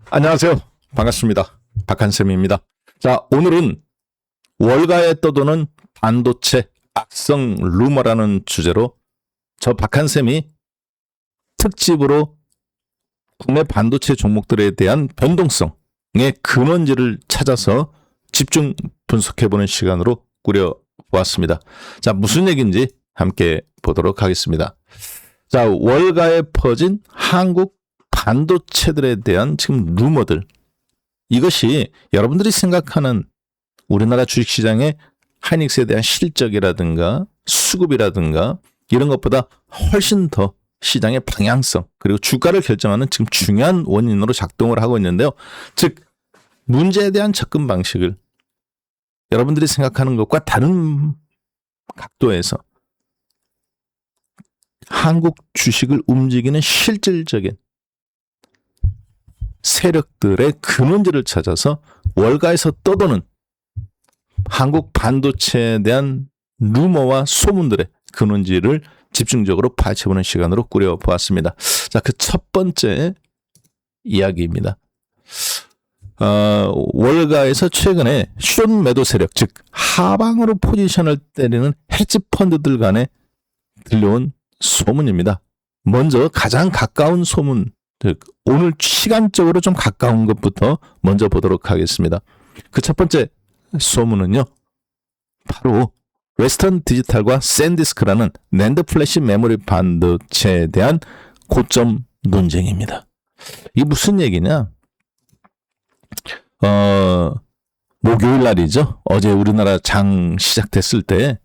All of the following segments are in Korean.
안녕하세요. 반갑습니다. 박한쌤입니다. 자, 오늘은 월가에 떠도는 반도체 악성 루머라는 주제로 저 박한쌤이 특집으로 국내 반도체 종목들에 대한 변동성의 근원지를 찾아서 집중 분석해보는 시간으로 꾸려보았습니다. 자, 무슨 얘기인지 함께 보도록 하겠습니다. 자, 월가에 퍼진 한국 반도체들에 대한 지금 루머들, 이것이 여러분들이 생각하는 우리나라 주식시장의 하이닉스에 대한 실적이라든가 수급이라든가 이런 것보다 훨씬 더 시장의 방향성 그리고 주가를 결정하는 지금 중요한 원인으로 작동을 하고 있는데요. 즉 문제에 대한 접근 방식을 여러분들이 생각하는 것과 다른 각도에서 한국 주식을 움직이는 실질적인 세력들의 근원지를 찾아서 월가에서 떠도는 한국 반도체에 대한 루머와 소문들의 근원지를 집중적으로 파헤쳐보는 시간으로 꾸려보았습니다. 자, 그 첫 번째 이야기입니다. 월가에서 최근에 숏 매도 세력, 즉 하방으로 포지션을 때리는 헤지 펀드들 간에 들려온 소문입니다. 먼저 가장 가까운 소문, 즉 오늘 시간적으로 좀 가까운 것부터 먼저 보도록 하겠습니다. 그 첫 번째 소문은요, 바로 웨스턴 디지털과 샌디스크라는 낸드 플래시 메모리 반도체에 대한 고점 논쟁입니다. 이게 무슨 얘기냐? 목요일 날이죠. 어제 우리나라 장 시작됐을 때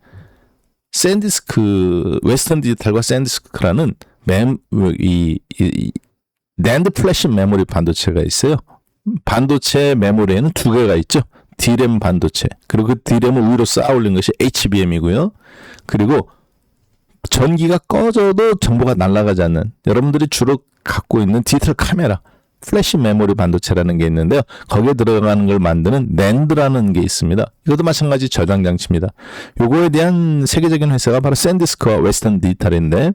샌디스크, 웨스턴 디지털과 샌디스크라는 낸드 플래시 메모리 반도체가 있어요. 반도체 메모리에는 두 개가 있죠. D램 반도체, 그리고 그 D램을 위로 쌓아 올린 것이 HBM이고요. 그리고 전기가 꺼져도 정보가 날아가지 않는, 여러분들이 주로 갖고 있는 디지털 카메라, 플래시 메모리 반도체라는 게 있는데요. 거기에 들어가는 걸 만드는 낸드라는 게 있습니다. 이것도 마찬가지 저장 장치입니다. 요거에 대한 세계적인 회사가 바로 샌디스크와 웨스턴 디지털인데,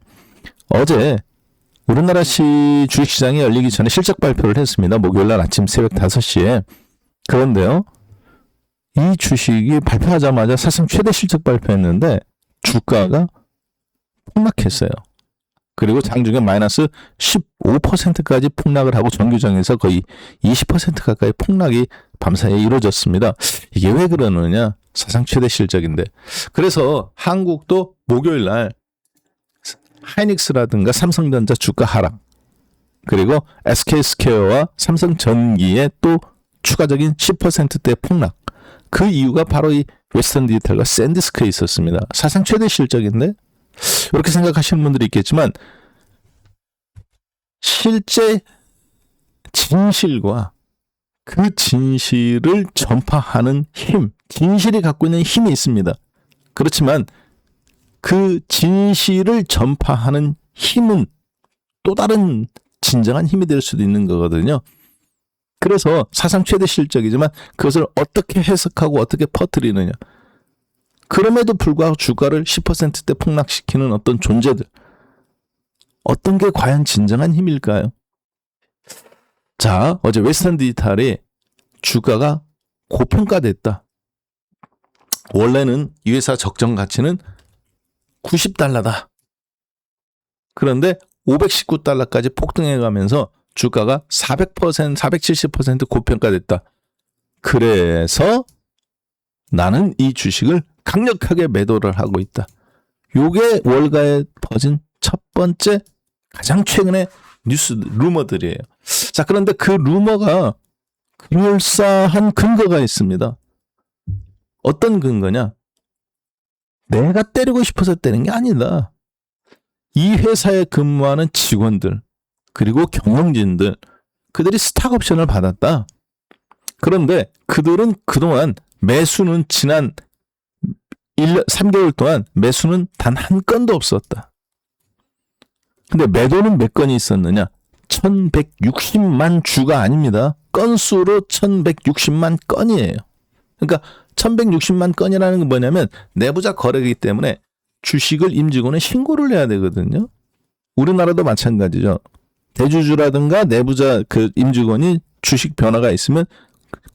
어제 우리나라 주식시장이 열리기 전에 실적 발표를 했습니다. 목요일날 아침 새벽 5시에. 그런데요, 이 주식이 발표하자마자 사상 최대 실적 발표했는데 주가가 폭락했어요. 그리고 장중에 마이너스 15%까지 폭락을 하고 정규장에서 거의 20% 가까이 폭락이 밤사이에 이루어졌습니다. 이게 왜 그러느냐? 사상 최대 실적인데. 그래서 한국도 목요일날 하이닉스라든가 삼성전자 주가 하락, 그리고 SK스퀘어와 삼성전기의 또 추가적인 10%대 폭락, 그 이유가 바로 이 웨스턴 디지털과 샌디스크에 있었습니다. 사상 최대 실적인데 이렇게 생각하시는 분들이 있겠지만, 실제 진실과 그 진실을 전파하는 힘, 진실이 갖고 있는 힘이 있습니다. 그렇지만 그 진실을 전파하는 힘은 또 다른 진정한 힘이 될 수도 있는 거거든요. 그래서 사상 최대 실적이지만 그것을 어떻게 해석하고 어떻게 퍼뜨리느냐. 그럼에도 불구하고 주가를 10%대 폭락시키는 어떤 존재들. 어떤 게 과연 진정한 힘일까요? 자, 어제 웨스턴 디지털이 주가가 고평가됐다. 원래는 이 회사 적정 가치는 $90다. 그런데 $519까지 폭등해가면서 주가가 400%, 470% 고평가됐다. 그래서 나는 이 주식을 강력하게 매도를 하고 있다. 요게 월가에 퍼진 첫 번째 가장 최근의 뉴스 루머들이에요. 자, 그런데 그 루머가 그럴싸한 근거가 있습니다. 어떤 근거냐? 내가 때리고 싶어서 때린 게 아니다. 이 회사에 근무하는 직원들, 그리고 경영진들, 그들이 스탁 옵션을 받았다. 그런데 그들은 그동안 매수는 지난 3개월 동안 매수는 단 한 건도 없었다. 근데 매도는 몇 건이 있었느냐? 1160만 주가 아닙니다. 건수로 1160만 건이에요. 그러니까 1160만 건이라는 건 뭐냐면 내부자 거래이기 때문에 주식을 임직원은 신고를 해야 되거든요. 우리나라도 마찬가지죠. 대주주라든가 내부자 그 임직원이 주식 변화가 있으면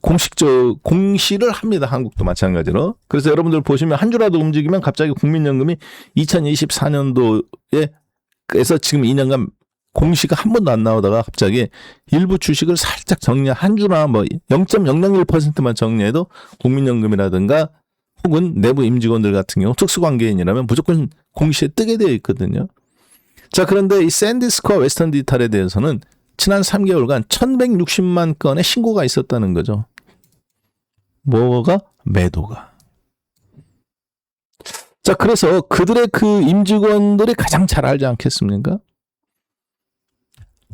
공시를 합니다. 한국도 마찬가지로. 그래서 여러분들 보시면 한 주라도 움직이면 갑자기 국민연금이 2024년도에 그래서 지금 2년간 공시가 한 번도 안 나오다가 갑자기 일부 주식을 살짝 한 주나 뭐 0.001%만 정리해도 국민연금이라든가 혹은 내부 임직원들 같은 경우 특수관계인이라면 무조건 공시에 뜨게 되어 있거든요. 자, 그런데 이 샌디스크와 웨스턴 디지털에 대해서는 지난 3개월간 1160만 건의 신고가 있었다는 거죠. 뭐가? 매도가. 자, 그래서 그들의 그 임직원들이 가장 잘 알지 않겠습니까?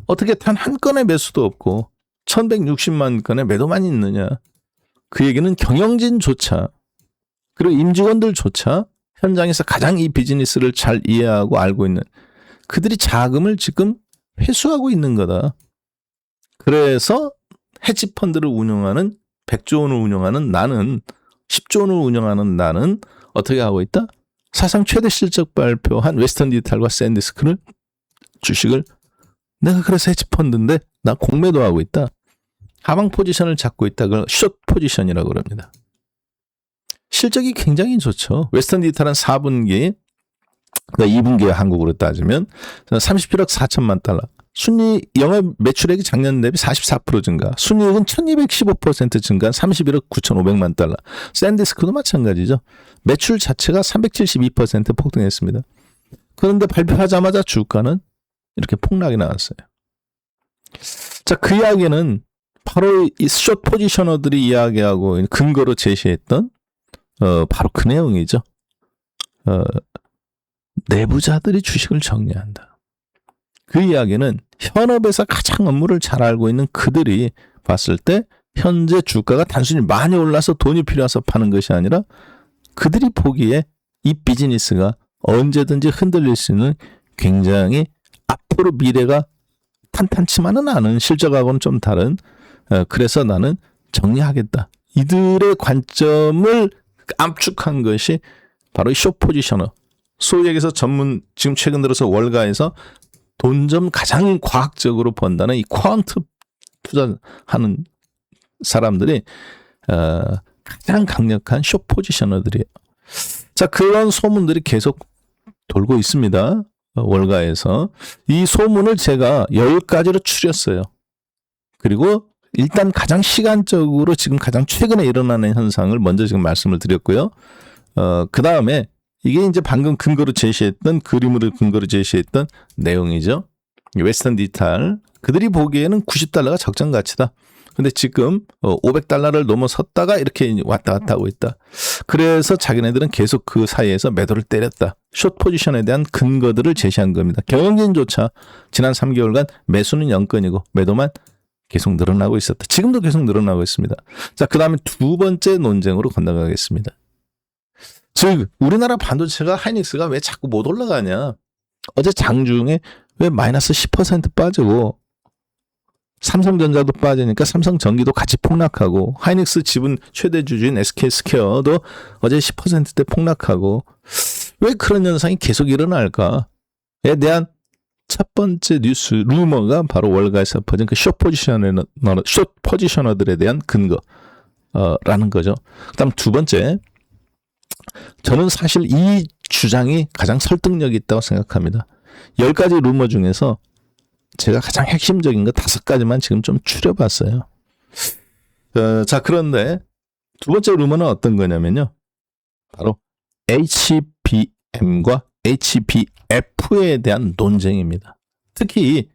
어떻게 단 한 건의 매수도 없고 1160만 건의 매도만 있느냐. 그 얘기는 경영진조차 그리고 임직원들조차 현장에서 가장 이 비즈니스를 잘 이해하고 알고 있는 그들이 자금을 지금 회수하고 있는 거다. 그래서 헤지펀드를 운영하는 100조 원을 운영하는 나는 10조 원을 운영하는 나는 어떻게 하고 있다? 사상 최대 실적 발표한 웨스턴 디지털과 샌디스크를 주식을 내가 그래서 헤지펀드인데 나 공매도 하고 있다. 하방 포지션을 잡고 있다. 그걸 숏 포지션이라고 그럽니다. 실적이 굉장히 좋죠. 웨스턴 디지털은 4분기, 그러니까 2분기에 한국으로 따지면 31억 4천만 달러. 순이 영업 매출액이 작년 대비 44% 증가. 순이익은 1215% 증가한 31억 9,500만 달러. 샌디스크도 마찬가지죠. 매출 자체가 372% 폭등했습니다. 그런데 발표하자마자 주가는 이렇게 폭락이 나왔어요. 자, 그 이야기는 바로 이 숏 포지셔너들이 이야기하고 근거로 제시했던 바로 그 내용이죠. 내부자들이 주식을 정리한다. 그 이야기는 현업에서 가장 업무를 잘 알고 있는 그들이 봤을 때 현재 주가가 단순히 많이 올라서 돈이 필요해서 파는 것이 아니라 그들이 보기에 이 비즈니스가 언제든지 흔들릴 수 있는 굉장히 앞으로 미래가 탄탄치만은 않은 실적하고는 좀 다른 그래서 나는 정리하겠다. 이들의 관점을 압축한 것이 바로 숏 포지셔너. 소위 얘기해서 지금 최근 들어서 월가에서 돈 좀 가장 과학적으로 번다는 이 퀀트 투자하는 사람들이 가장 강력한 숏 포지셔너들이에요. 자, 그런 소문들이 계속 돌고 있습니다. 월가에서. 이 소문을 제가 10가지로 추렸어요. 그리고 일단 가장 시간적으로 지금 가장 최근에 일어나는 현상을 먼저 지금 말씀을 드렸고요. 그 다음에 이게 이제 방금 근거로 제시했던 그림으로 근거로 제시했던 내용이죠. 웨스턴 디지털 그들이 보기에는 90달러가 적정 가치다. 근데 지금 500달러를 넘어섰다가 이렇게 왔다 갔다 하고 있다. 그래서 자기네들은 계속 그 사이에서 매도를 때렸다. 숏 포지션에 대한 근거들을 제시한 겁니다. 경영진조차 지난 3개월간 매수는 0건이고 매도만 계속 늘어나고 있었다. 지금도 계속 늘어나고 있습니다. 자, 그 다음에 두 번째 논쟁으로 건너가겠습니다. 즉 우리나라 반도체가 하이닉스가 왜 자꾸 못 올라가냐. 어제 장중에 왜 마이너스 10% 빠지고 삼성전자도 빠지니까 삼성전기도 같이 폭락하고 하이닉스 지분 최대 주주인 SK스퀘어도 어제 10%대 폭락하고 왜 그런 현상이 계속 일어날까에 대한 첫 번째 뉴스 루머가 바로 월가에서 퍼진 그 숏 포지셔너들에 대한 근거라는 거죠. 그다음 두 번째, 저는 사실 이 주장이 가장 설득력이 있다고 생각합니다. 10가지 루머 중에서 제가 가장 핵심적인 거 5가지만 지금 좀 추려봤어요. 자, 그런데 두 번째 루머는 어떤 거냐면요. 바로 HBM과 HBF에 대한 논쟁입니다. 특히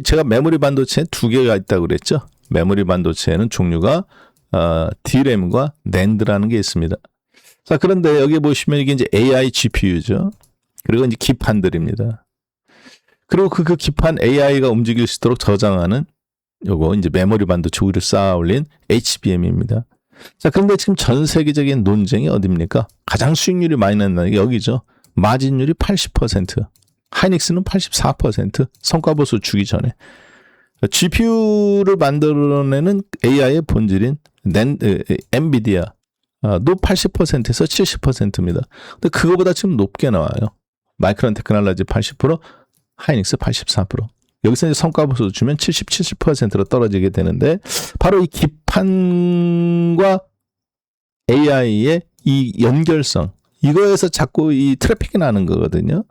제가 메모리 반도체 2개가 있다고 그랬죠. 메모리 반도체에는 종류가 DRAM과 NAND라는 게 있습니다. 자, 그런데 여기 보시면 이게 이제 AI GPU죠. 그리고 이제 기판들입니다. 그리고 그 기판 AI가 움직일 수 있도록 저장하는 요거 이제 메모리 반도체 위를 쌓아 올린 HBM입니다. 자, 그런데 지금 전 세계적인 논쟁이 어디입니까? 가장 수익률이 많이 난다는 게 여기죠. 마진율이 80%, 하이닉스는 84%, 성과보수 주기 전에. GPU를 만들어내는 AI의 본질인 엔비디아도 80%에서 70%입니다. 근데 그거보다 지금 높게 나와요. 마이크론 테크놀로지 80%, 하이닉스 84%. 여기서 이제 성과보수 주면 70%로 떨어지게 되는데 바로 이 기판과 AI의 이 연결성 이거에서 자꾸 이 트래픽이 나는 거거든요.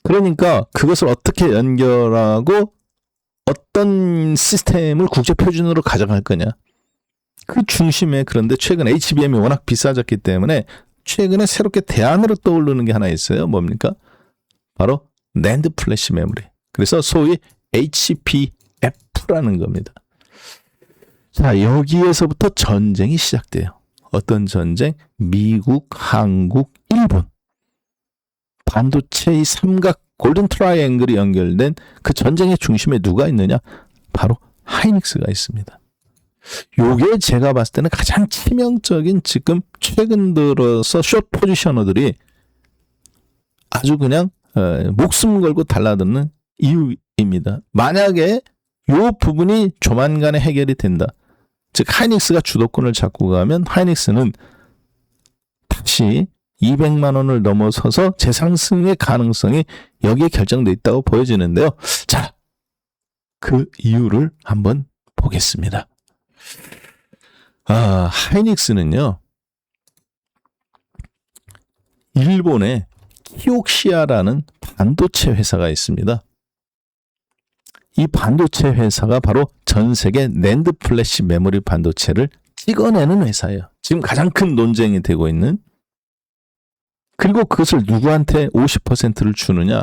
그러니까 그것을 어떻게 연결하고 어떤 시스템을 국제 표준으로 가져갈 거냐. 그 중심에 그런데 최근 HBM이 워낙 비싸졌기 때문에 최근에 새롭게 대안으로 떠오르는 게 하나 있어요. 뭡니까? 바로 낸드 플래시 메모리. 그래서 소위 HBF라는 겁니다. 자, 여기에서부터 전쟁이 시작돼요. 어떤 전쟁? 미국, 한국, 일본. 반도체의 삼각 골든 트라이앵글이 연결된 그 전쟁의 중심에 누가 있느냐? 바로 하이닉스가 있습니다. 요게 제가 봤을 때는 가장 치명적인 지금 최근 들어서 숏 포지셔너들이 아주 그냥 목숨 걸고 달라드는 이유입니다. 만약에 요 부분이 조만간에 해결이 된다. 즉 하이닉스가 주도권을 잡고 가면 하이닉스는 다시 200만 원을 넘어서서 재상승의 가능성이 여기에 결정돼 있다고 보여지는데요. 자, 그 이유를 한번 보겠습니다. 하이닉스는요, 일본에 키옥시아라는 반도체 회사가 있습니다. 이 반도체 회사가 바로 전 세계 낸드 플래시 메모리 반도체를 찍어내는 회사예요. 지금 가장 큰 논쟁이 되고 있는. 그리고 그것을 누구한테 50%를 주느냐?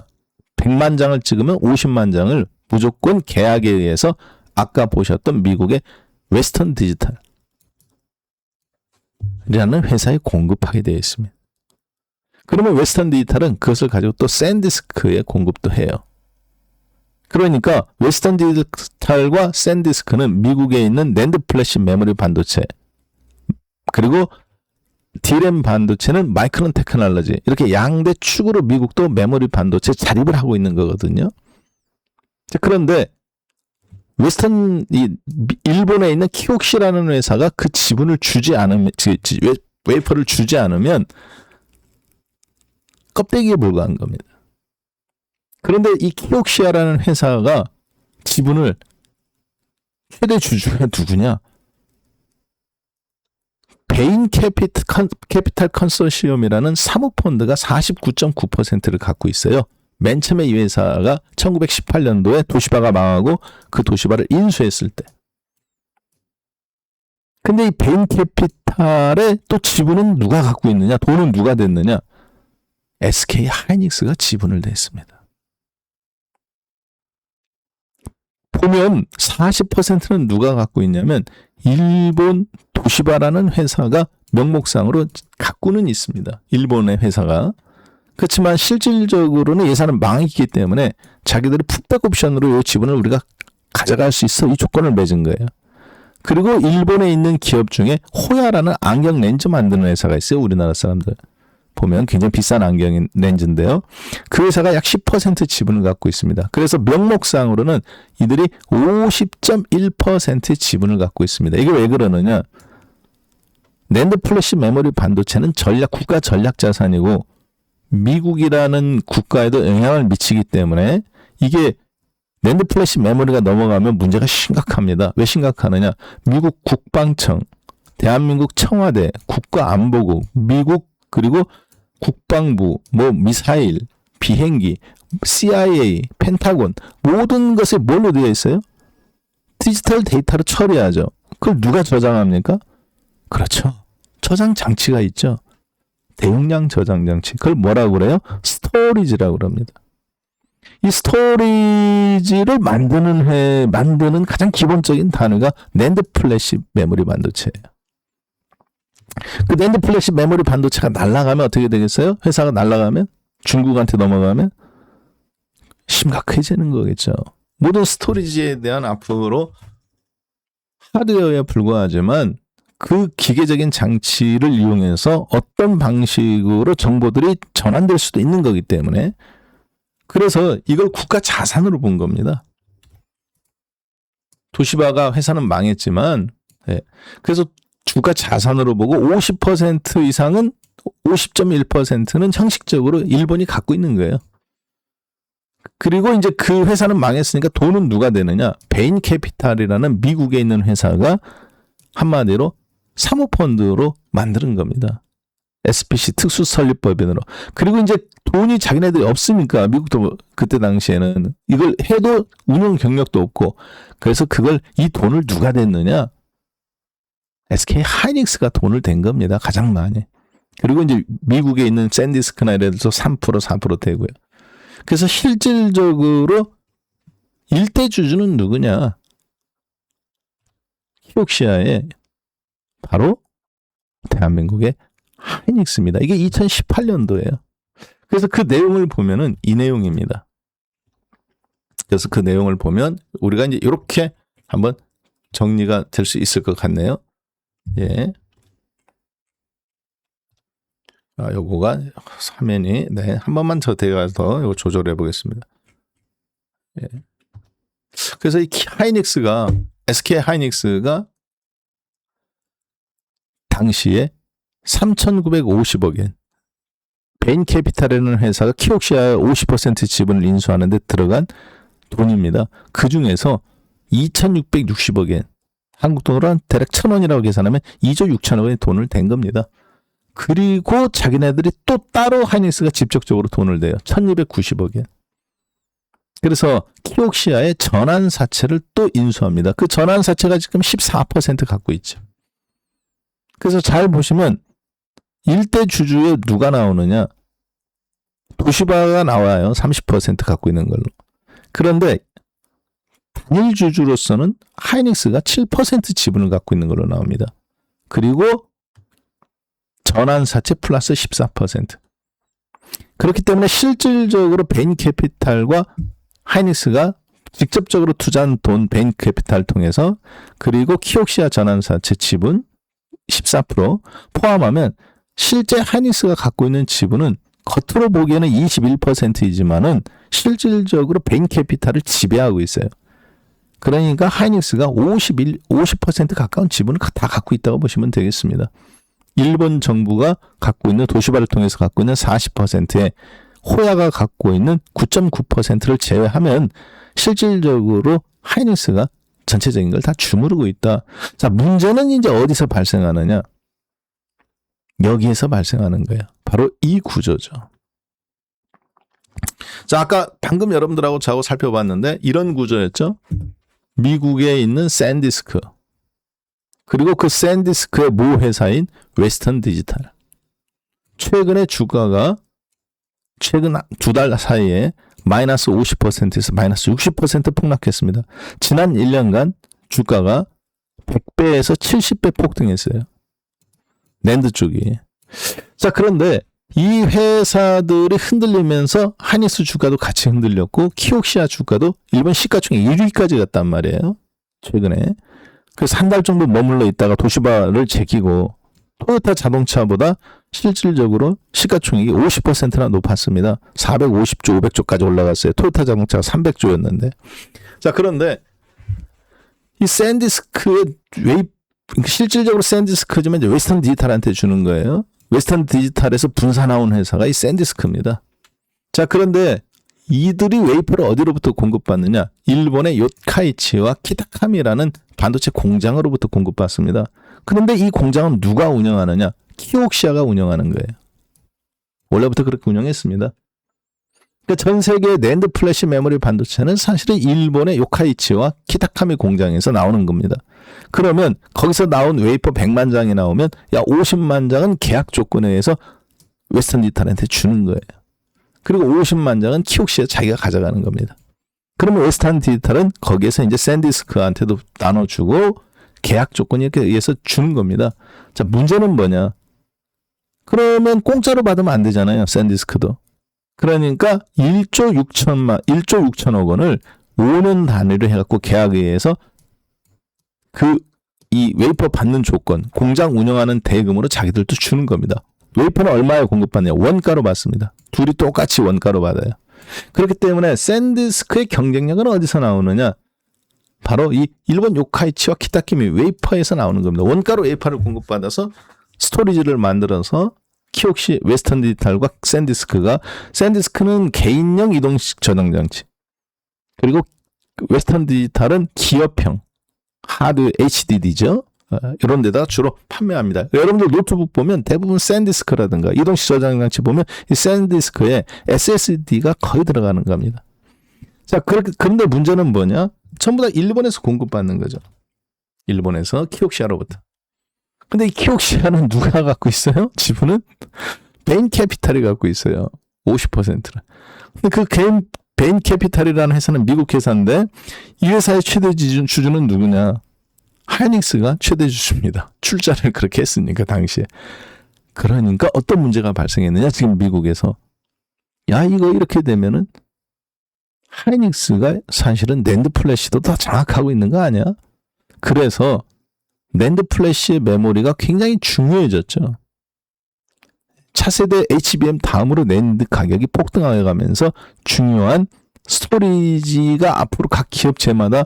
100만 장을 찍으면 50만 장을 무조건 계약에 의해서 아까 보셨던 미국의 웨스턴 디지털이라는 회사에 공급하게 되어 있습니다. 그러면 웨스턴 디지털은 그것을 가지고 또 샌디스크에 공급도 해요. 그러니까 웨스턴 디지털과 샌디스크는 미국에 있는 낸드 플래시 메모리 반도체, 그리고 D램 반도체는 마이크론 테크놀로지, 이렇게 양대 축으로 미국도 메모리 반도체 자립을 하고 있는 거거든요. 그런데 일본에 있는 키옥시라는 회사가 그 지분을 주지 않으면, 웨이퍼를 주지 않으면 껍데기에 불과한 겁니다. 그런데 이 키옥시아라는 회사가 지분을 최대 주주가 누구냐? 베인 캐피탈 컨소시엄이라는 사모펀드가 49.9%를 갖고 있어요. 맨 처음에 이 회사가 1918년도에 도시바가 망하고 그 도시바를 인수했을 때. 근데 이 베인 캐피탈의 또 지분은 누가 갖고 있느냐? 돈은 누가 냈느냐? SK 하이닉스가 지분을 냈습니다. 보면 40%는 누가 갖고 있냐면 일본 도시바라는 회사가 명목상으로 갖고는 있습니다. 일본의 회사가. 그렇지만 실질적으로는 예산은 망했기 때문에 자기들이 풋백 옵션으로 이 지분을 우리가 가져갈 수 있어, 이 조건을 맺은 거예요. 그리고 일본에 있는 기업 중에 호야라는 안경 렌즈 만드는 회사가 있어요. 우리나라 사람들 보면 굉장히 비싼 안경 렌즈인데요. 그 회사가 약 10% 지분을 갖고 있습니다. 그래서 명목상으로는 이들이 50.1% 지분을 갖고 있습니다. 이게 왜 그러느냐? 낸드 플래시 메모리 반도체는 국가 전략 자산이고 미국이라는 국가에도 영향을 미치기 때문에 이게 낸드 플래시 메모리가 넘어가면 문제가 심각합니다. 왜 심각하느냐? 미국 국방청, 대한민국 청와대, 국가안보국, 미국 그리고 국방부, 미사일, 비행기, CIA, 펜타곤 모든 것이 뭘로 되어 있어요? 디지털 데이터로 처리하죠. 그걸 누가 저장합니까? 그렇죠. 저장 장치가 있죠. 대용량 저장 장치. 그걸 뭐라고 그래요? 스토리지라고 그럽니다. 이 스토리지를 만드는 가장 기본적인 단어가 낸드 플래시 메모리 반도체예요. 그 낸드 플래시 메모리 반도체가 날아가면 어떻게 되겠어요? 회사가 날아가면? 중국한테 넘어가면? 심각해지는 거겠죠. 모든 스토리지에 대한 앞으로 하드웨어에 불과하지만 그 기계적인 장치를 이용해서 어떤 방식으로 정보들이 전환될 수도 있는 거기 때문에, 그래서 이걸 국가 자산으로 본 겁니다. 도시바가 회사는 망했지만, 그래서 국가 자산으로 보고 50% 이상은 50.1%는 형식적으로 일본이 갖고 있는 거예요. 그리고 이제 그 회사는 망했으니까 돈은 누가 되느냐? 베인 캐피탈이라는 미국에 있는 회사가 한마디로 사모펀드로 만드는 겁니다. SPC 특수 설립법인으로. 그리고 이제 돈이 자기네들이 없으니까 미국도 그때 당시에는 이걸 해도 운영 경력도 없고 그래서 그걸 이 돈을 누가 댔느냐? SK 하이닉스가 돈을 댄 겁니다. 가장 많이. 그리고 이제 미국에 있는 샌디스크나 이런 데서 3% 4% 되고요. 그래서 실질적으로 일대 주주는 누구냐? 키옥시아의 바로 대한민국의 하이닉스입니다. 이게 2018년도예요. 그래서 그 내용을 보면은 이 내용입니다. 그래서 그 내용을 보면 우리가 이제 이렇게 한번 정리가 될 수 있을 것 같네요. 예. 요거가 화면이 네, 한 번만 더 대가서 이거 조절해 보겠습니다. 예. 그래서 이 하이닉스가 SK 하이닉스가 당시에 3,950억엔 베인 캐피탈이라는 회사가 키옥시아의 50% 지분을 인수하는 데 들어간 돈입니다. 그 중에서 2,660억엔 한국 돈으로 한 대략 1,000원이라고 계산하면 2조 6천억 원의 돈을 댄 겁니다. 그리고 자기네들이 또 따로 하이닉스가 직접적으로 돈을 대요. 1,290억엔. 그래서 키옥시아의 전환사채를 또 인수합니다. 그 전환사채가 지금 14% 갖고 있죠. 그래서 잘 보시면 일대 주주에 누가 나오느냐? 도시바가 나와요. 30% 갖고 있는 걸로. 그런데 단일 주주로서는 하이닉스가 7% 지분을 갖고 있는 걸로 나옵니다. 그리고 전환사채 플러스 14%. 그렇기 때문에 실질적으로 베인 캐피탈과 하이닉스가 직접적으로 투자한 돈 베인 캐피탈 통해서 그리고 키옥시아 전환사채 지분 14% 포함하면 실제 하이닉스가 갖고 있는 지분은 겉으로 보기에는 21%이지만은 실질적으로 베인 캐피탈을 지배하고 있어요. 그러니까 하이닉스가 50% 가까운 지분을 다 갖고 있다고 보시면 되겠습니다. 일본 정부가 갖고 있는 도시바를 통해서 갖고 있는 40%에 호야가 갖고 있는 9.9%를 제외하면 실질적으로 하이닉스가 전체적인 걸 다 주무르고 있다. 자, 문제는 이제 어디서 발생하느냐? 여기에서 발생하는 거예요. 바로 이 구조죠. 자, 아까 방금 여러분들하고 저하고 살펴봤는데 이런 구조였죠. 미국에 있는 샌디스크 그리고 그 샌디스크의 모 회사인 웨스턴 디지털. 최근에 주가가 최근 두 달 사이에 마이너스 50%에서 마이너스 60% 폭락했습니다. 지난 1년간 주가가 100배에서 70배 폭등했어요. 랜드 쪽이. 자, 그런데 이 회사들이 흔들리면서 하이닉스 주가도 같이 흔들렸고 키옥시아 주가도 일본 시가총액 1위까지 갔단 말이에요. 최근에. 그래서 한 달 정도 머물러 있다가 도시바를 제끼고 토요타 자동차보다 실질적으로 시가총액이 50%나 높았습니다. 450조, 500조까지 올라갔어요. 토요타 자동차가 300조였는데. 자, 그런데 이 샌디스크의 실질적으로 샌디스크지만 이제 웨스턴 디지털한테 주는 거예요. 웨스턴 디지털에서 분사 나온 회사가 이 샌디스크입니다. 자, 그런데 이들이 웨이퍼를 어디로부터 공급받느냐? 일본의 요카이치와 키타카미라는 반도체 공장으로부터 공급받습니다. 그런데 이 공장은 누가 운영하느냐? 키옥시아가 운영하는 거예요. 원래부터 그렇게 운영했습니다. 그러니까 전 세계의 낸드 플래시 메모리 반도체는 사실은 일본의 요카이치와 키타카미 공장에서 나오는 겁니다. 그러면 거기서 나온 웨이퍼 100만 장이 나오면 야 50만 장은 계약 조건에 의해서 웨스턴 디지털한테 주는 거예요. 그리고 50만 장은 키옥시아 자기가 가져가는 겁니다. 그러면 웨스턴 디지털은 거기에서 이제 샌디스크한테도 나눠주고 계약 조건에 의해서 주는 겁니다. 자, 문제는 뭐냐? 그러면 공짜로 받으면 안 되잖아요. 샌디스크도. 그러니까 1조 6천억 원을 5년 단위로 해갖고 계약에 의해서 이 웨이퍼 받는 조건, 공장 운영하는 대금으로 자기들도 주는 겁니다. 웨이퍼는 얼마에 공급받냐? 원가로 받습니다. 둘이 똑같이 원가로 받아요. 그렇기 때문에 샌디스크의 경쟁력은 어디서 나오느냐? 바로 이 일본 요카이치와 키타키미 웨이퍼에서 나오는 겁니다. 원가로 웨이퍼를 공급받아서 스토리지를 만들어서 키옥시, 웨스턴 디지털과 샌디스크는 개인용 이동식 저장 장치. 그리고 웨스턴 디지털은 기업형 하드 HDD죠. 이런 데다가 주로 판매합니다. 여러분들 노트북 보면 대부분 샌디스크라든가 이동식 저장 장치 보면 이 샌디스크에 SSD가 거의 들어가는 겁니다. 자, 그런데 문제는 뭐냐? 전부 다 일본에서 공급받는 거죠. 일본에서 키옥시아로부터. 근데 이 키옥시아는 누가 갖고 있어요? 지분은 베인 캐피탈이 갖고 있어요. 50%를. 근데 그 베인 캐피탈이라는 회사는 미국 회사인데 이 회사의 최대 주주는 누구냐? 하이닉스가 최대 주주입니다. 출자를 그렇게 했으니까 당시에. 그러니까 어떤 문제가 발생했느냐? 지금 미국에서. 야, 이거 이렇게 되면은 하이닉스가 사실은 낸드 플래시도 더 장악하고 있는 거 아니야? 그래서 낸드 플래시의 메모리가 굉장히 중요해졌죠. 차세대 HBM 다음으로 낸드 가격이 폭등하게 가면서 중요한 스토리지가 앞으로 각 기업체마다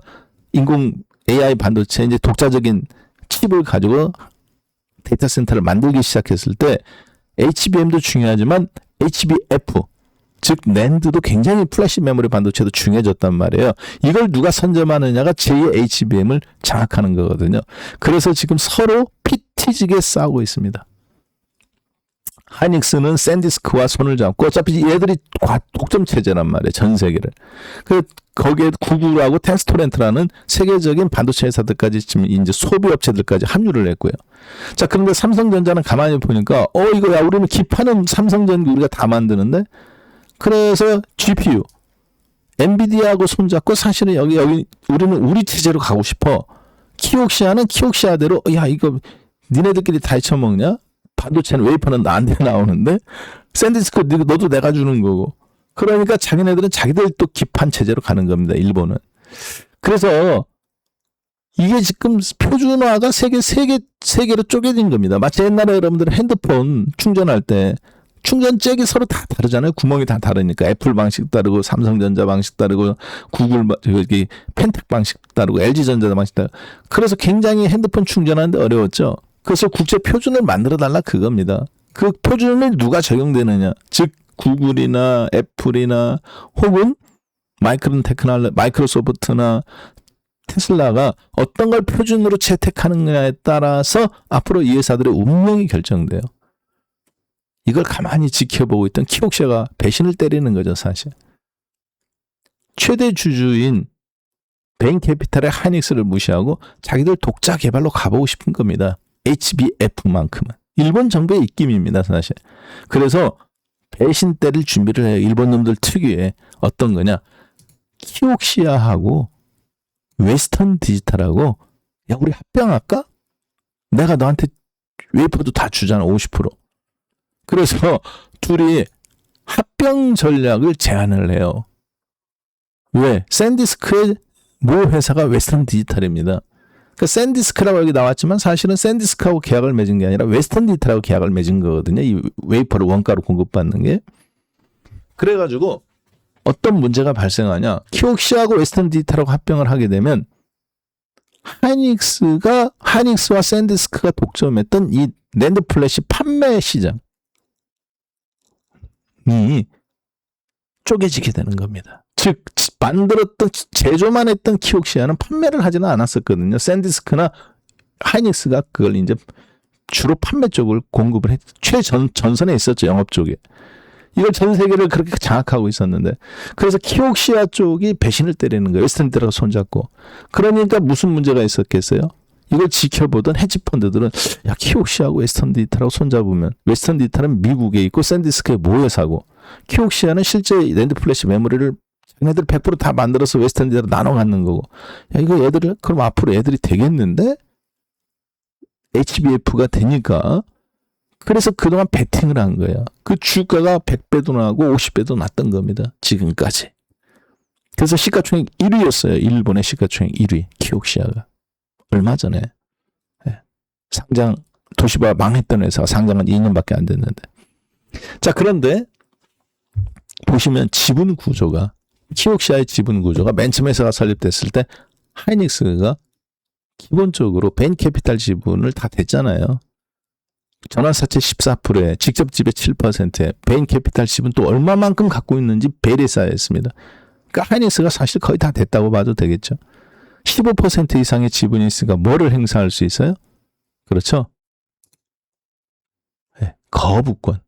인공 AI 반도체 이제 독자적인 칩을 가지고 데이터 센터를 만들기 시작했을 때 HBM도 중요하지만 HBF 즉 낸드도 굉장히 플래시 메모리 반도체도 중요해졌단 말이에요. 이걸 누가 선점하느냐가 제2의 HBM을 장악하는 거거든요. 그래서 지금 서로 피튀지게 싸우고 있습니다. 하이닉스는 샌디스크와 손을 잡고 어차피 얘들이 독점 체제란 말이에요. 전 세계를. 거기에 구글하고 텐스토렌트라는 세계적인 반도체 회사들까지 지금 이제 소비 업체들까지 합류를 했고요. 자, 그런데 삼성전자는 가만히 보니까 이거 야 우리는 기판은 삼성전기 우리가 다 만드는데 그래서 GPU 엔비디아하고 손잡고 사실은 여기 우리는 우리 체제로 가고 싶어. 키옥시아는 키옥시아대로 야 이거 니네들끼리 다 헤쳐먹냐? 반도체는 웨이퍼는 나한테 나오는데 샌디스크 너도 내가 주는 거고. 그러니까 자기네들은 자기들 또 기판 체제로 가는 겁니다. 일본은. 그래서 이게 지금 표준화가 세계로 쪼개진 겁니다. 마치 옛날에 여러분들 핸드폰 충전할 때 충전 잭이 서로 다 다르잖아요. 구멍이 다 다르니까 애플 방식 다르고 삼성전자 방식 다르고 구글 여기 펜텍 방식 다르고 LG전자 방식 다르고. 그래서 굉장히 핸드폰 충전하는데 어려웠죠. 그래서 국제 표준을 만들어 달라 그겁니다. 그 표준을 누가 적용되느냐? 즉 구글이나 애플이나 혹은 마이크로소프트나 테슬라가 어떤 걸 표준으로 채택하느냐에 따라서 앞으로 이 회사들의 운명이 결정돼요. 이걸 가만히 지켜보고 있던 키옥시아가 배신을 때리는 거죠, 사실. 최대 주주인 베인 캐피탈의 하이닉스를 무시하고 자기들 독자 개발로 가보고 싶은 겁니다. HBF만큼은. 일본 정부의 입김입니다, 사실. 그래서 배신 때릴 준비를 해요. 일본 놈들 특유의 어떤 거냐. 키옥시아하고 웨스턴 디지털하고 야 우리 합병할까? 내가 너한테 웨이퍼도 다 주잖아. 50%. 그래서 둘이 합병 전략을 제안을 해요. 왜? 샌디스크의 모 회사가 웨스턴 디지털입니다. 그러니까 샌디스크라고 여기 나왔지만 사실은 샌디스크하고 계약을 맺은 게 아니라 웨스턴 디지털하고 계약을 맺은 거거든요. 이 웨이퍼를 원가로 공급받는 게. 그래가지고 어떤 문제가 발생하냐. 키옥시하고 웨스턴 디지털하고 합병을 하게 되면 하이닉스와 샌디스크가 독점했던 이 낸드 플래시 판매 시장이 쪼개지게 되는 겁니다. 즉 제조만 했던 키옥시아는 판매를 하지는 않았었거든요. 샌디스크나 하이닉스가 그걸 이제 주로 판매 쪽을 공급을 최전선에 있었죠. 영업 쪽에. 이걸 전 세계를 그렇게 장악하고 있었는데 그래서 키옥시아 쪽이 배신을 때리는 거예요. 웨스턴 디지털하고 손잡고. 그러니까 무슨 문제가 있었겠어요? 이걸 지켜보던 헤지펀드들은 야 키옥시아하고 웨스턴 디지털하고 손잡으면 웨스턴 디지털은 미국에 있고 샌디스크에 모여 사고 키옥시아는 실제 낸드 플래시 메모리를 얘네들 100% 다 만들어서 웨스턴 디지털로 나눠 갖는 거고. 야 이거 애들을 그럼 앞으로 애들이 되겠는데? HBF가 되니까. 그래서 그동안 베팅을 한 거예요. 그 주가가 100배도 나고 50배도 났던 겁니다. 지금까지. 그래서 시가총액 1위였어요. 일본의 시가총액 1위. 키옥시아가. 얼마 전에. 상장 도시바 망했던 회사가 상장한 2년밖에 안 됐는데. 자 그런데 보시면 지분 구조가 키옥시아의 지분 구조가 맨 처음 회사가 설립됐을 때 하이닉스가 기본적으로 베인 캐피탈 지분을 다 댔잖아요. 전환사채 14%에 직접 지배 7%에 베인 캐피탈 지분 또 얼마만큼 갖고 있는지 벨이 쌓여 있습니다. 그러니까 하이닉스가 사실 거의 다 됐다고 봐도 되겠죠. 15% 이상의 지분이 있으니까 뭐를 행사할 수 있어요? 그렇죠. 네, 거부권.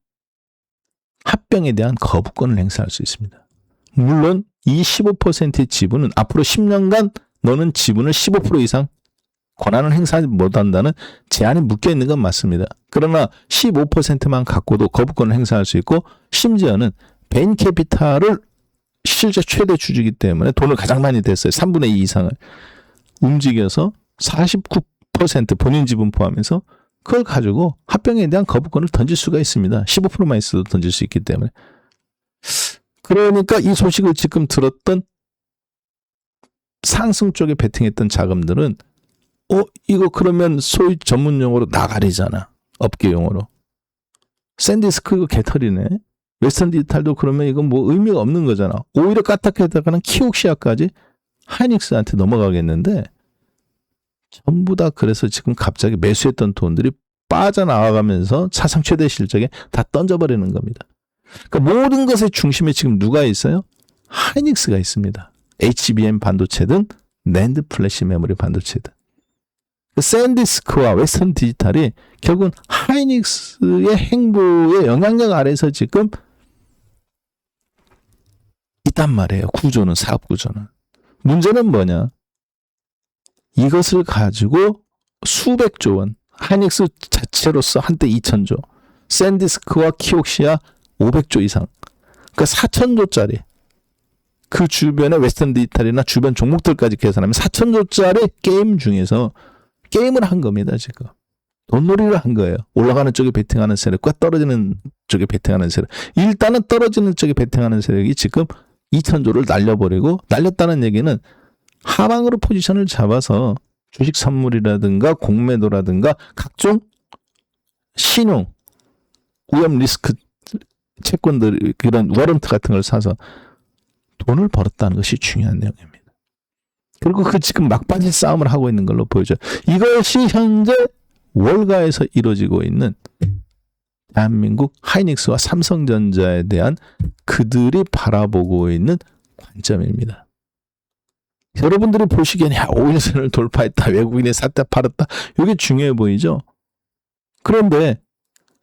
합병에 대한 거부권을 행사할 수 있습니다. 물론 이 15%의 지분은 앞으로 10년간 너는 지분을 15% 이상 권한을 행사하지 못한다는 제한이 묶여 있는 건 맞습니다. 그러나 15%만 갖고도 거부권을 행사할 수 있고 심지어는 베인 캐피탈을 실제 최대 주주이기 때문에 돈을 가장 많이 댔어요. 3분의 2 이상을 움직여서 49% 본인 지분 포함해서 그걸 가지고 합병에 대한 거부권을 던질 수가 있습니다. 15%만 있어도 던질 수 있기 때문에. 그러니까 이 소식을 지금 들었던 상승 쪽에 베팅했던 자금들은 이거 그러면 소위 전문 용어로 나가리잖아. 업계 용어로. 샌디스크 이거 개털이네. 웨스턴 디지털도 그러면 이건 뭐 의미가 없는 거잖아. 오히려 까딱하다가는 키옥시아까지 하이닉스한테 넘어가겠는데 전부 다 그래서 지금 갑자기 매수했던 돈들이 빠져나가면서 사상 최대 실적에 다 던져버리는 겁니다. 그러니까 모든 것의 중심에 지금 누가 있어요? 하이닉스가 있습니다. HBM 반도체든 낸드 플래시 메모리 반도체든. 샌디스크와 웨스턴 디지털이 결국은 하이닉스의 행보의 영향력 아래서 지금 있단 말이에요. 구조는, 사업 구조는. 문제는 뭐냐? 이것을 가지고 수백조 원, 하이닉스 자체로서 한때 2천조, 샌디스크와 키옥시아 500조 이상, 그러니까 4천조짜리 그 주변의 웨스턴 디지털이나 주변 종목들까지 계산하면 4천조짜리 게임 중에서 게임을 한 겁니다. 지금 돈놀이를 한 거예요. 올라가는 쪽에 베팅하는 세력과 떨어지는 쪽에 베팅하는 세력. 일단은 떨어지는 쪽에 베팅하는 세력이 지금 2천조를 날려버리고, 날렸다는 얘기는 하방으로 포지션을 잡아서 주식 선물이라든가 공매도라든가 각종 신용 위험 리스크 채권들, 그런 워런트 같은 걸 사서 돈을 벌었다는 것이 중요한 내용입니다. 그리고 그 지금 막바지 싸움을 하고 있는 걸로 보여져요. 이것이 현재 월가에서 이루어지고 있는 대한민국 하이닉스와 삼성전자에 대한 그들이 바라보고 있는 관점입니다. 여러분들이 보시기에는 5일선을 돌파했다, 외국인이 샀다 팔았다, 이게 중요해 보이죠? 그런데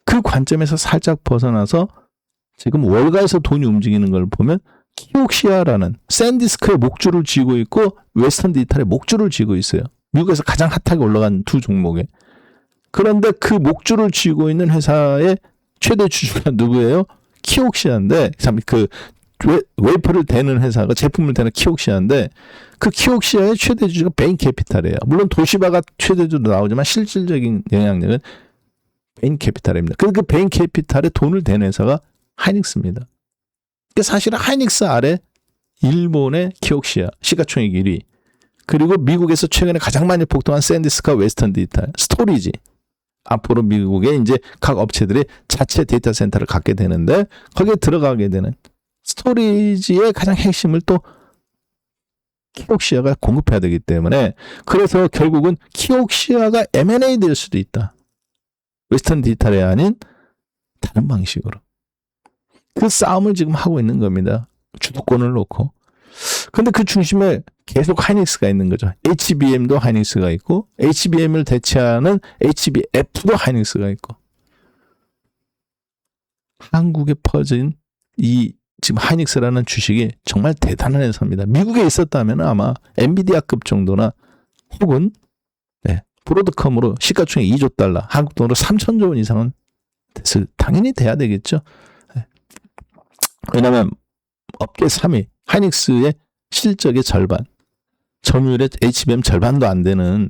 그 관점에서 살짝 벗어나서 지금 월가에서 돈이 움직이는 걸 보면 키옥시아라는 샌디스크의 목줄을 쥐고 있고 웨스턴 디지털의 목줄을 쥐고 있어요. 미국에서 가장 핫하게 올라간 두 종목에. 그런데 그 목줄을 쥐고 있는 회사의 최대 주주가 누구예요? 키옥시아인데, 참 그 웨이퍼를 대는 회사가 제품을 대는 키옥시아인데, 그 키옥시아의 최대 주주가 베인 캐피탈이에요. 물론 도시바가 최대 주주로 나오지만 실질적인 영향력은 베인 캐피탈입니다. 그 베인 캐피탈에 돈을 댄 회사가 하이닉스입니다. 사실은 하이닉스 아래 일본의 키옥시아 시가총액 1위, 그리고 미국에서 최근에 가장 많이 폭등한 샌디스크와 웨스턴 디지털, 스토리지. 앞으로 미국에 이제 각 업체들이 자체 데이터 센터를 갖게 되는데 거기에 들어가게 되는 스토리지의 가장 핵심을 또 키옥시아가 공급해야 되기 때문에, 그래서 결국은 키옥시아가 M&A 될 수도 있다. 웨스턴 디지털이 아닌 다른 방식으로. 그 싸움을 지금 하고 있는 겁니다. 주도권을 놓고. 근데 그 중심에 계속 하이닉스가 있는 거죠. HBM도 하이닉스가 있고, HBM을 대체하는 HBF도 하이닉스가 있고. 한국에 퍼진 이 지금 하이닉스라는 주식이 정말 대단한 회사입니다. 미국에 있었다면 아마 엔비디아급 정도나, 혹은 브로드컴으로 시가총액 2조 달러, 한국 돈으로 3천조 원 이상은 당연히 돼야 되겠죠. 왜냐하면 업계 3위 하이닉스의 실적의 절반, 점유율의 HBM 절반도 안 되는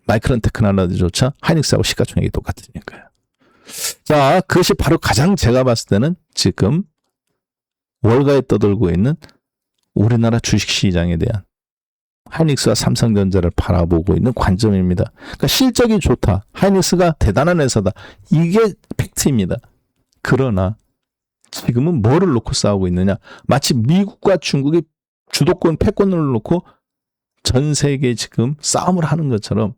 마이크론 테크놀로지조차 하이닉스하고 시가총액이 똑같으니까요. 자, 그것이 바로 가장 제가 봤을 때는 지금 월가에 떠돌고 있는 우리나라 주식시장에 대한 하이닉스와 삼성전자를 바라보고 있는 관점입니다. 그러니까 실적이 좋다, 하이닉스가 대단한 회사다, 이게 팩트입니다. 그러나 지금은 뭐를 놓고 싸우고 있느냐? 마치 미국과 중국이 주도권, 패권을 놓고 전 세계에 지금 싸움을 하는 것처럼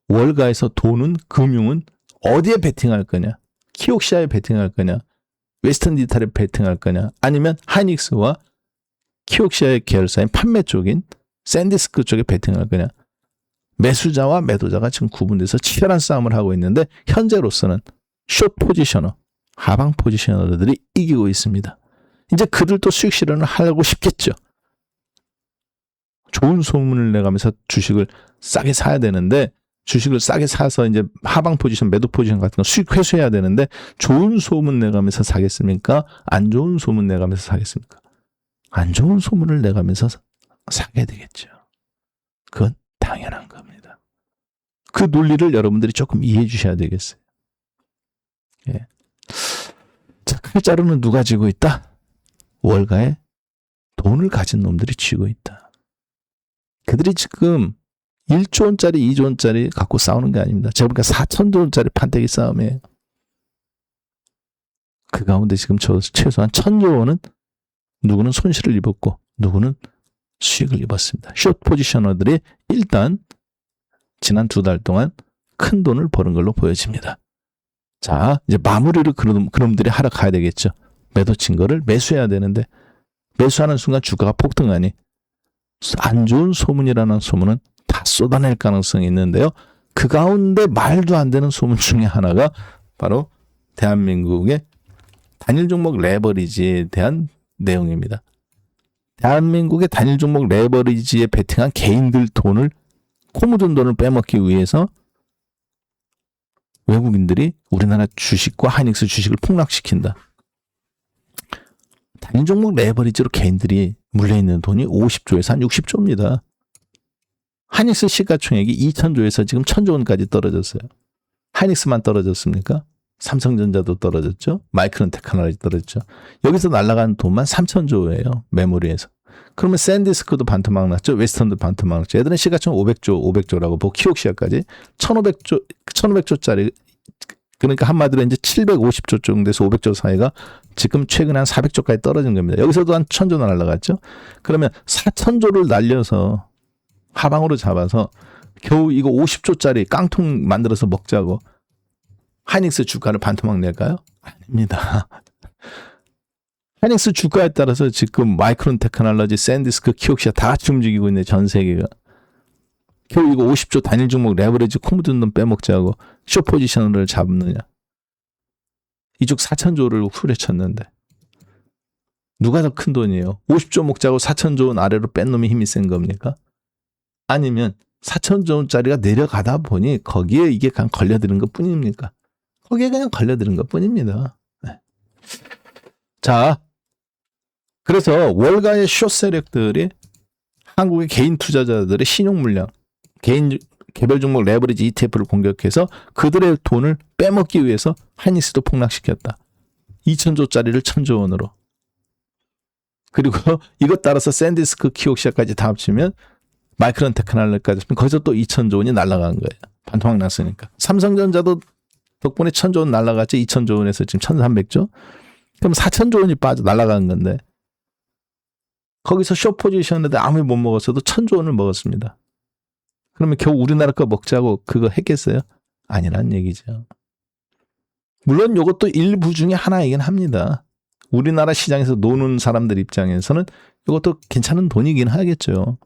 월가에서 돈은, 금융은 어디에 베팅할 거냐? 키옥시아에 베팅할 거냐? 웨스턴 디지털에 베팅할 거냐? 아니면 하이닉스와 키옥시아의 계열사인 판매 쪽인 샌디스크 쪽에 베팅할 거냐? 매수자와 매도자가 지금 구분돼서 치열한 싸움을 하고 있는데 현재로서는 숏 포지셔너, 하방 포지셔너들이 이기고 있습니다. 이제 그들도 수익 실현을 하고 싶겠죠. 좋은 소문을 내가면서 주식을 싸게 사야 되는데 주식을 싸게 사서 이제 하방 포지션, 매도 포지션 같은 거 수익 회수해야 되는데 좋은 소문 내가면서 사겠습니까? 안 좋은 소문 내가면서 사겠습니까? 안 좋은 소문을 내가면서 사게 되겠죠. 그건 당연한 겁니다. 그 논리를 여러분들이 조금 이해해 주셔야 되겠어요. 예. 자, 칼자루는 누가 쥐고 있다? 월가에 돈을 가진 놈들이 쥐고 있다. 그들이 지금 1조 원짜리, 2조 원짜리 갖고 싸우는 게 아닙니다. 제가 보니까 4천조 원짜리 판때기 싸움이에요. 그 가운데 지금 최소한 1,000조 원은 누구는 손실을 입었고 누구는 수익을 입었습니다. 숏 포지셔너들이 일단 지난 2달 동안 큰 돈을 버는 걸로 보여집니다. 자, 이제 마무리를 그놈들이 하러 가야 되겠죠. 매도 친 거를 매수해야 되는데 매수하는 순간 주가가 폭등하니 안 좋은 소문이라는 소문은 다 쏟아낼 가능성이 있는데요. 그 가운데 말도 안 되는 소문 중에 하나가 바로 대한민국의 단일 종목 레버리지에 대한 내용입니다. 대한민국의 단일 종목 레버리지에 베팅한 개인들 돈을 코 묻은 돈을 빼먹기 위해서 외국인들이 우리나라 주식과 하이닉스 주식을 폭락시킨다. 단일 종목 레버리지로 개인들이 물려있는 돈이 50조에서 한 60조입니다. 하이닉스 시가총액이 2,000조에서 지금 1,000조 원까지 떨어졌어요. 하이닉스만 떨어졌습니까? 삼성전자도 떨어졌죠. 마이크론 테크놀로지 떨어졌죠. 여기서 날아간 돈만 3,000조예요. 메모리에서. 그러면 샌디스크도 반토막 났죠. 웨스턴도 반토막 났죠. 얘들은 시가총액 500조라고 보고 키옥시아까지 1,500조짜리 그러니까 한마디로 이제 750조 정도에서 500조 사이가 지금 최근에 한 400조까지 떨어진 겁니다. 여기서도 한 1,000조 날라갔죠. 그러면 4,000조를 날려서 하방으로 잡아서 겨우 이거 50조짜리 깡통 만들어서 먹자고 하이닉스 주가를 반토막 낼까요? 아닙니다. 하이닉스 주가에 따라서 지금 마이크론 테크놀로지, 샌디스크, 키옥시아 다 같이 움직이고 있네, 전 세계가. 겨우 이거 50조 단일 종목 레버리지 코 묻은 돈 빼먹자고 숏 포지션을 잡느냐. 이쪽 4,000조를 후려쳤는데 누가 더 큰 돈이에요? 50조 먹자고 4,000조 원 아래로 뺀 놈이 힘이 센 겁니까? 아니면 4,000조 원짜리가 내려가다 보니 거기에 이게 그냥 걸려드는 것 뿐입니까? 거기에 그냥 걸려드는 것 뿐입니다. 네. 자, 그래서 월가의 숏 세력들이 한국의 개인 투자자들의 신용 물량, 개인 개별 종목 레버리지 ETF를 공격해서 그들의 돈을 빼먹기 위해서 하이닉스도 폭락시켰다. 2,000조짜리를 1,000조 원으로. 그리고 이것 따라서 샌디스크, 키옥시아까지 다 합치면 마이크론 테크놀로지까지 합치면 거기서 또 2,000조 원이 날아간 거예요. 반토막 났으니까. 삼성전자도 덕분에 1,000조 원 날아갔지. 2,000조 원에서 지금 1,300조. 그럼 4,000조 원이 빠져 날아간 건데 거기서 숏 포지션인데 아무리 못 먹었어도 1,000조 원을 먹었습니다. 그러면 겨우 우리나라 거 먹자고 그거 했겠어요? 아니란 얘기죠. 물론 이것도 일부 중에 하나이긴 합니다. 우리나라 시장에서 노는 사람들 입장에서는 이것도 괜찮은 돈이긴 하겠죠.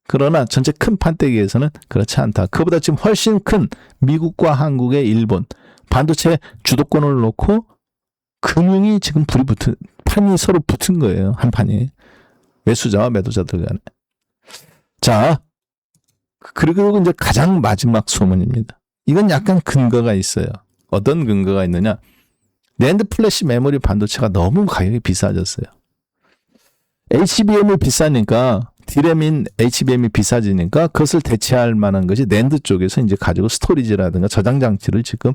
그러나 전체 큰 판때기에서는 그렇지 않다. 그보다 지금 훨씬 큰 미국과 한국의 일본 반도체 주도권을 놓고 금융이 지금 판이 서로 붙은 거예요. 한 판이. 매수자와 매도자들 간에. 자, 그리고 이제 가장 마지막 소문입니다. 이건 약간 근거가 있어요. 어떤 근거가 있느냐? 낸드 플래시 메모리 반도체가 너무 가격이 비싸졌어요. HBM이 비싸니까 D램인 HBM이 비싸지니까 그것을 대체할 만한 것이 낸드 쪽에서 이제 가지고 스토리지라든가 저장 장치를 지금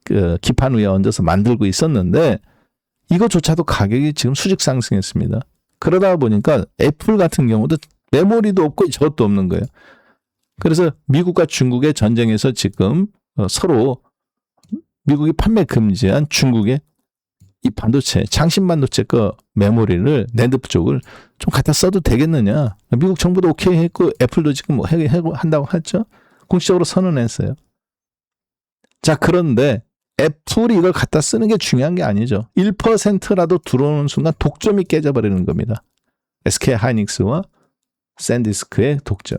그 기판 위에 얹어서 만들고 있었는데 이거조차도 가격이 지금 수직 상승했습니다. 그러다 보니까 애플 같은 경우도 메모리도 없고 저것도 없는 거예요. 그래서 미국과 중국의 전쟁에서 지금 서로 미국이 판매 금지한 중국의 이 반도체, 장신 반도체 거 메모리를 낸드 쪽을 좀 갖다 써도 되겠느냐. 미국 정부도 오케이 했고 애플도 지금 한다고 했죠. 공식적으로 선언했어요. 자, 그런데 애플이 이걸 갖다 쓰는 게 중요한 게 아니죠. 1%라도 들어오는 순간 독점이 깨져버리는 겁니다. SK 하이닉스와 샌디스크의 독점,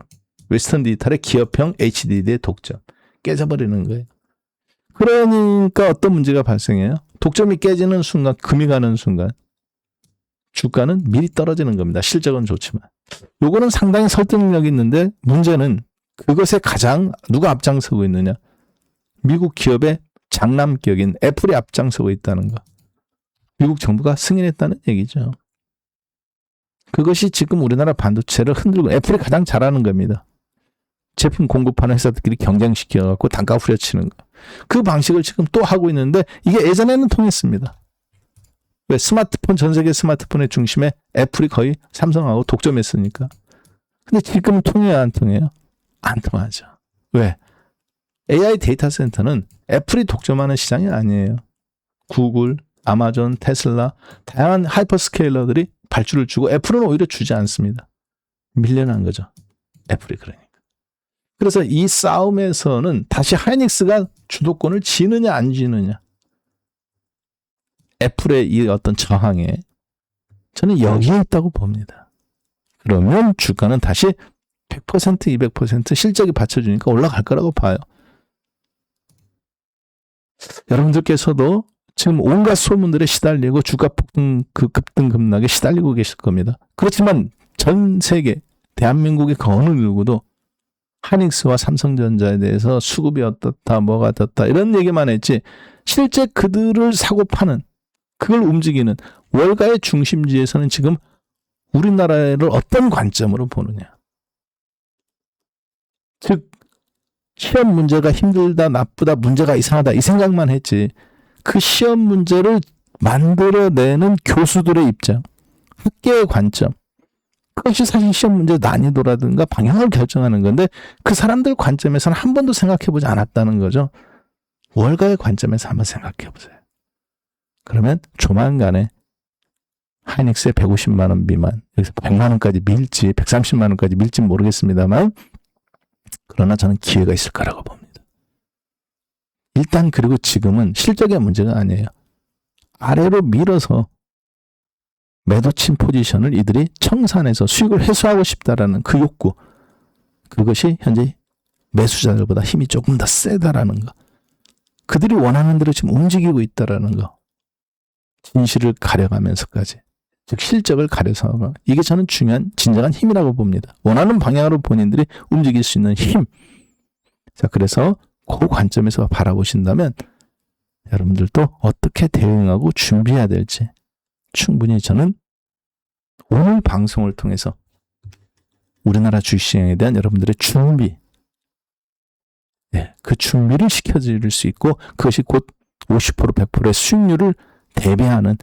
웨스턴 디지털의 기업형 HDD의 독점 깨져버리는 거예요. 그러니까 어떤 문제가 발생해요? 독점이 깨지는 순간, 금이 가는 순간 주가는 미리 떨어지는 겁니다. 실적은 좋지만. 요거는 상당히 설득력이 있는데 문제는 그것에 가장 누가 앞장서고 있느냐? 미국 기업의 장남격인 애플이 앞장서고 있다는 거. 미국 정부가 승인했다는 얘기죠. 그것이 지금 우리나라 반도체를 흔들고 애플이 가장 잘하는 겁니다. 제품 공급하는 회사들끼리 경쟁시켜갖고 단가 후려치는 거. 그 방식을 지금 또 하고 있는데 이게 예전에는 통했습니다. 왜? 스마트폰, 전 세계 스마트폰의 중심에 애플이 거의 삼성하고 독점했으니까. 근데 지금 통해야 안 통해요? 안 통하죠. 왜? AI 데이터 센터는 애플이 독점하는 시장이 아니에요. 구글, 아마존, 테슬라, 다양한 하이퍼스케일러들이 발주를 주고 애플은 오히려 주지 않습니다. 밀려난 거죠. 애플이 그러니까. 그래서 이 싸움에서는 다시 하이닉스가 주도권을 쥐느냐 안 쥐느냐. 애플의 이 어떤 저항에 저는 여기에 있다고 봅니다. 그러면 주가는 다시 100%, 200% 실적이 받쳐주니까 올라갈 거라고 봐요. 여러분들께서도 지금 온갖 소문들에 시달리고 주가 폭등, 급등급락에 시달리고 계실 겁니다. 그렇지만 전 세계, 대한민국의 그 어느 누구도 하이닉스와 삼성전자에 대해서 수급이 어떻다, 뭐가 어떻다 이런 얘기만 했지 실제 그들을 사고 파는 그걸 움직이는 월가의 중심지에서는 지금 우리나라를 어떤 관점으로 보느냐. 즉 시험 문제가 힘들다, 나쁘다, 문제가 이상하다 이 생각만 했지 그 시험 문제를 만들어내는 교수들의 입장, 학계의 관점 그것이 사실 시험 문제 난이도라든가 방향을 결정하는 건데 그 사람들 관점에서는 한 번도 생각해보지 않았다는 거죠. 월가의 관점에서 한번 생각해보세요. 그러면 조만간에 하이닉스의 150만 원 미만, 여기서 100만 원까지 밀지 130만 원까지 밀지 모르겠습니다만 그러나 저는 기회가 있을 거라고 봅니다. 일단 그리고 지금은 실적의 문제가 아니에요. 아래로 밀어서 매도친 포지션을 이들이 청산해서 수익을 회수하고 싶다라는 그 욕구, 그것이 현재 매수자들보다 힘이 조금 더 세다라는 거, 그들이 원하는 대로 지금 움직이고 있다라는 거, 진실을 가려가면서까지, 즉 실적을 가려서, 이게 저는 중요한 진정한 힘이라고 봅니다. 원하는 방향으로 본인들이 움직일 수 있는 힘. 자, 그래서 그 관점에서 바라보신다면 여러분들도 어떻게 대응하고 준비해야 될지 충분히 저는 오늘 방송을 통해서 우리나라 주식시장에 대한 여러분들의 준비, 그 준비를 시켜드릴 수 있고 그것이 곧 50% 100%의 수익률을 대비하는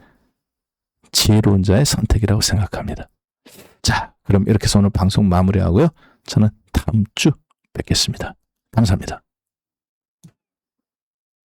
지혜로운 자의 선택이라고 생각합니다. 자, 그럼 이렇게 해서 오늘 방송 마무리하고요. 저는 다음 주 뵙겠습니다. 감사합니다.